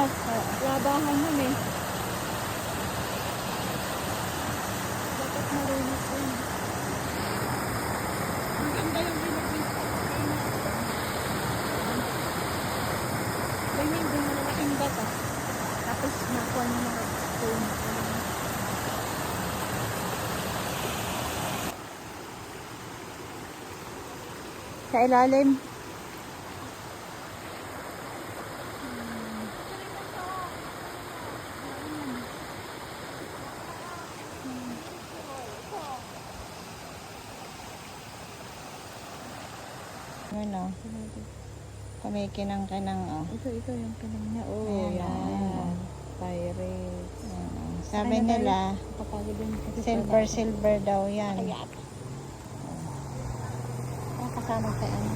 ano, labahan nun eh. Dapat marinis yun. Ang ganda yung binigay. Ganyan din malalaking bata. Tapos nakuha niya mga stone. Sa ilalim. Ano? Kumikinang-kinang, oh. Ito yung kinang niya. Oh, Ayan, yan. oh. Pirates. Sabi nila, Kapagod din kasi silver daw yan. Ayan. Kasama sa ano.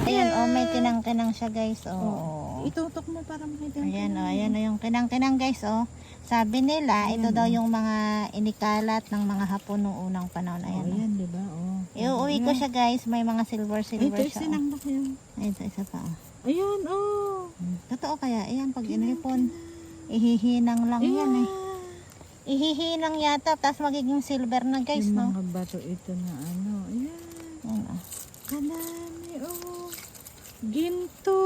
Ayan, oh, may kinang-kinang siya, guys, oh. Itutok mo para makita. Ayan, oh, ayan na yung kinang-kinang, guys, oh. Sabi nila, ito daw yung mga inikalat ng mga Hapon noong unang panahon. Ayan, oh. Ayan, diba? Oh. Iuwi ko siya, guys. May mga silver Ito, siya. Oh. sinangbak yun. Ito, isa pa, oh. Ayan, oh. Totoo kaya? Ayan, pag inipon, ihihinang lang yan, eh. Ihihinang yata, tapos magiging silver na, guys, Yung no? mga bato ito na ano. Ayan. Ayan, oh. Kanami, oh. Ginto.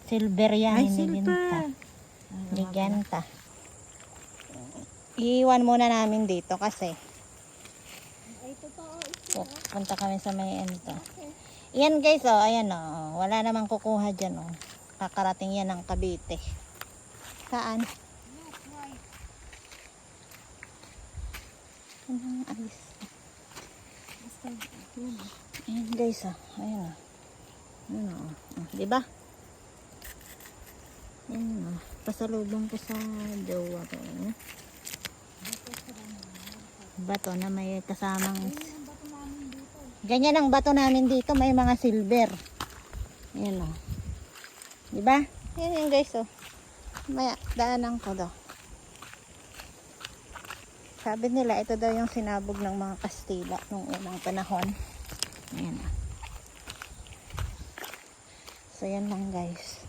Silver yan, Ay, hindi silver. ginta. Hindi ganta. Iiwan muna namin dito kasi punta kami sa may ento. Yan, guys, oh, ayan, oh. Wala namang kukuha dyan, oh. Kakarating yan ng Cavite. Saan? Anong alis? Ayan, guys, oh. Ayan, oh. Ayan, oh. Diba? Ayan, oh. Pasalubong ko sa jowa ko, oh. Bato na may kasamang ganyan ang bato namin dito, may mga silver. Ayan, o. Diba? Ayan yung, guys, o. Maya, daanan ko daw. Sabi nila, ito daw yung sinabog ng mga Kastila nung unang panahon. Ayan, o. So, yan lang, guys.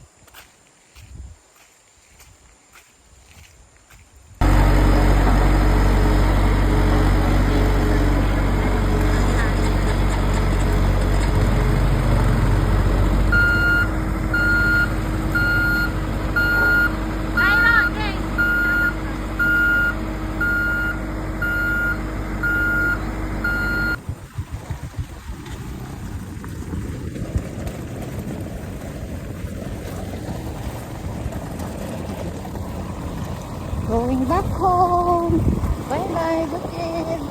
Going back home. Bye-bye, Bukid.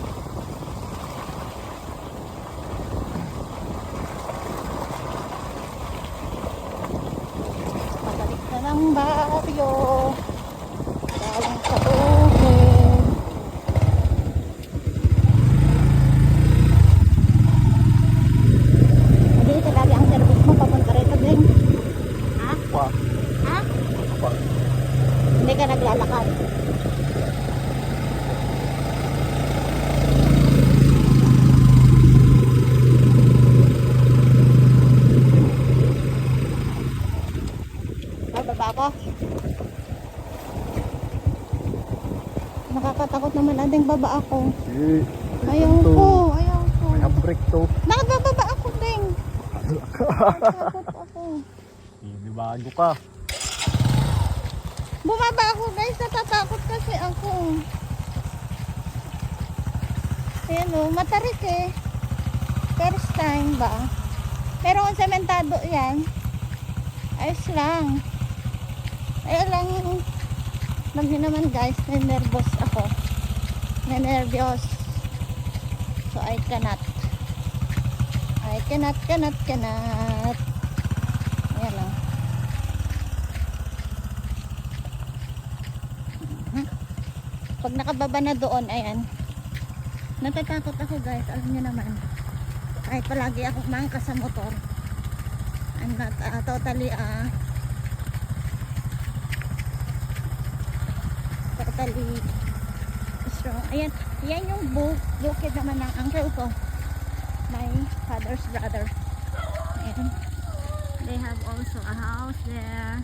Pabalik na ng baryo. Galing sa Bukid. Hindi ito lagi ang service mo. Papunta rito din. Ha? Ha? Hindi ka naglalakad. Bababa ako. Nakakatakot naman ading baba ako. Ayaw ko. May handbrake to. Bakit bababa ako, Ding? Nakakatakot ako. Hindi bago ka. Bumaba ako, guys. Natatakot kasi ako. Ayan, o. Matarik eh. First time ba? Pero kung sementado yan, ayos lang. Ayun lang. Alam niyo naman, guys, nervous ako. Nervyos. So I cannot. Ayan lang. Pag nakababa na doon, ayan. Natatakot ako, guys. Alam niyo naman. Kahit palagi ako mangka sa motor. I'm not totally strong. Ayan. Yan yung bukid naman ng uncle ko. My father's brother. Ayan. They have also a house there.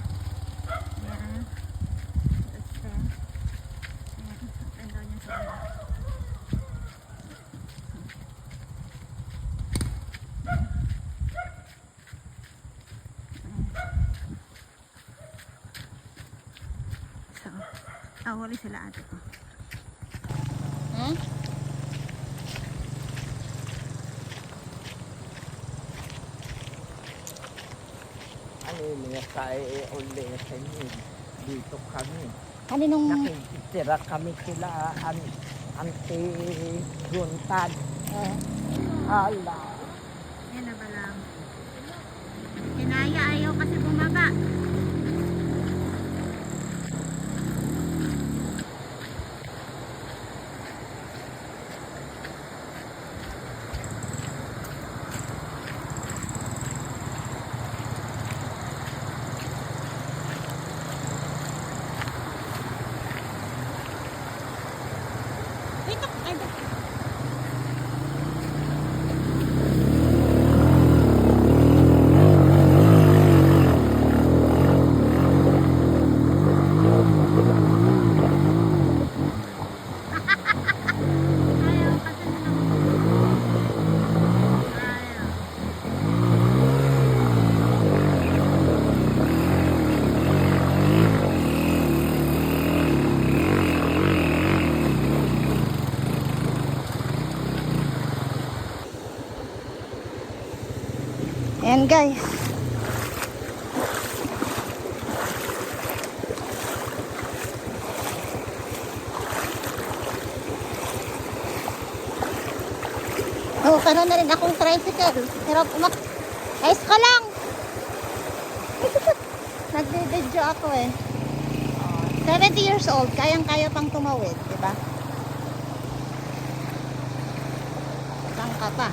Yeah. That's there. Ayan. Open daw niya sa baba. So, awali sila ate ko. Hmm? Aliliya tayo ulit sa inyo. Dito kami. Kaninong... Nakikitira kami sila ante Guntad. Ala. Yan na ba lang? Kinaya ayaw kasi bumaba. Dito, ay, dito. Ayaw kasi nilang ayaw. Ayan guys. Oh, karoon na rin akong tricycle. Hirap Ayos ka lang. Nagde-video ako eh. 70 years old, kayang-kaya pang tumawid, di ba? Saan ka pa?